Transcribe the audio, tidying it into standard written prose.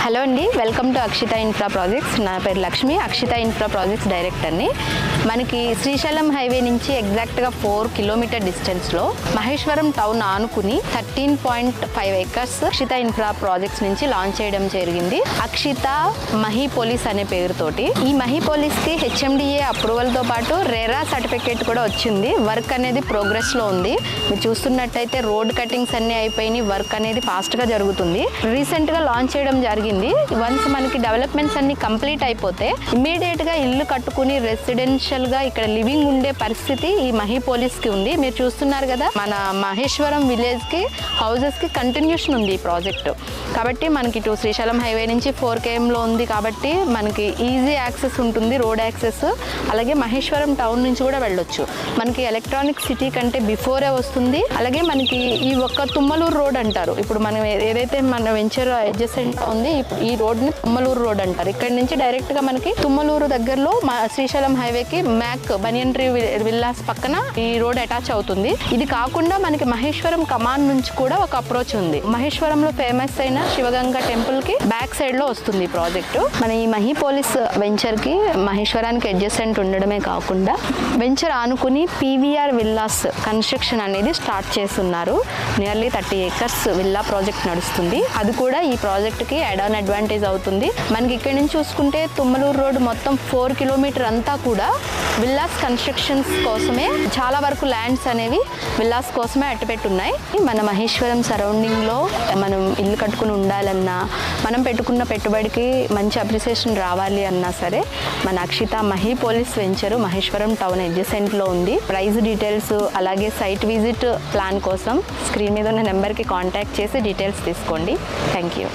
Hello అండి, welcome to Akshita infra projects. నా పేరు లక్ష్మి, అక్షిత ఇన్ఫ్రా ప్రాజెక్ట్స్ డైరెక్టర్ని. మనకి శ్రీశైలం హైవే నుంచి ఎగ్జాక్ట్గా 4 కిలోమీటర్ డిస్టెన్స్లో మహేశ్వరం టౌన్ ఆనుకుని 13.5 ఏకర్స్ అక్షిత ఇన్ఫ్రా ప్రాజెక్ట్స్ నుంచి లాంచ్ చేయడం జరిగింది. అక్షిత మహీపోలిస్ అనే పేరుతోటి. ఈ మహీపోలిస్కి HMDA అప్రూవల్తో పాటు రెరా సర్టిఫికేట్ కూడా వచ్చింది. వర్క్ అనేది ప్రోగ్రెస్లో ఉంది. మీరు చూస్తున్నట్టయితే రోడ్ కటింగ్స్ అన్నీ అయిపోయినాయి. వర్క్ అనేది ఫాస్ట్గా జరుగుతుంది. రీసెంట్గా లాంచ్ చేయడం జరిగింది. వన్స్ మనకి డెవలప్మెంట్స్ అన్ని కంప్లీట్ అయిపోతే ఇమ్మీడియట్గా ఇల్లు కట్టుకుని రెసిడెన్షియల్గా ఇక్కడ లివింగ్ ఉండే పరిస్థితి ఈ మహీపోలిస్కి ఉంది. మీరు చూస్తున్నారు కదా, మన మహేశ్వరం విలేజ్కి హౌజెస్కి కంటిన్యూషన్ ఉంది ఈ ప్రాజెక్టు. కాబట్టి మనకి ఇటు శ్రీశైలం హైవే నుంచి 4 kmలో ఉంది కాబట్టి మనకి ఈజీ యాక్సెస్ ఉంటుంది, రోడ్ యాక్సెస్. అలాగే మహేశ్వరం టౌన్ నుంచి కూడా వెళ్ళొచ్చు. మనకి ఎలక్ట్రానిక్ సిటీ కంటే బిఫోరే వస్తుంది. అలాగే మనకి ఈ ఒక్క తుమ్మలూరు రోడ్ అంటారు. ఇప్పుడు మనం ఏదైతే మన వెంచర్ అడ్జసెంట్ ఉంది, ఈ రోడ్ని తుమ్మలూరు రోడ్ అంటారు. ఇక్కడ నుంచి డైరెక్ట్గా మనకి తుమ్మలూరు దగ్గరలో శ్రీశైలం హైవేకి మ్యాక్ బనియన్ ట్రీ విల్లాస్ పక్కన ఈ రోడ్ అటాచ్ అవుతుంది. ఇది కాకుండా మనకి మహేశ్వరం కమాన్ నుంచి కూడా ఒక అప్రోచ్ ఉంది. మహేశ్వరంలో ఫేమస్ అయిన శివగంగ టెంపుల్ కి బ్యాక్ సైడ్ లో వస్తుంది ఈ ప్రాజెక్టు. మన ఈ మహీపోలిస్ వెంచర్ కి మహేశ్వరానికి అడ్జసెంట్ ఉండడమే కాకుండా వెంచర్ ఆనుకుని PVR విల్లాస్ కన్స్ట్రక్షన్ అనేది స్టార్ట్ చేస్తున్నారు. నియర్లీ 30 ఏకర్స్ విల్లా ప్రాజెక్ట్ నడుస్తుంది. అది కూడా ఈ ప్రాజెక్ట్ కి యాడ్ ఆన్ అడ్వాంటేజ్ అవుతుంది. మనకి ఇక్కడ నుంచి చూసుకుంటే తుమ్మలూరు రోడ్ మొత్తం 4 కిలోమీటర్ అంతా కూడా విల్లాస్ కన్స్ట్రక్షన్స్ కోసమే, చాలా వరకు ల్యాండ్స్ అనేవి విల్లాస్ కోసమే అట్టుపెట్టున్నాయి. మన మహేశ్వరం సరౌండింగ్లో మనం ఇల్లు కట్టుకుని ఉండాలన్నా, మనం పెట్టుకున్న పెట్టుబడికి మంచి అప్రిసియేషన్ రావాలి అన్నా సరే మన అక్షిత మహీపోలిస్ వెంచరు మహేశ్వరం టౌన్ అడ్జసెంట్లో ఉంది. ప్రైస్ డీటెయిల్స్ అలాగే సైట్ విజిట్ ప్లాన్ కోసం స్క్రీన్ మీద ఉన్న నెంబర్కి కాంటాక్ట్ చేసి డీటెయిల్స్ తీసుకోండి. Thank you.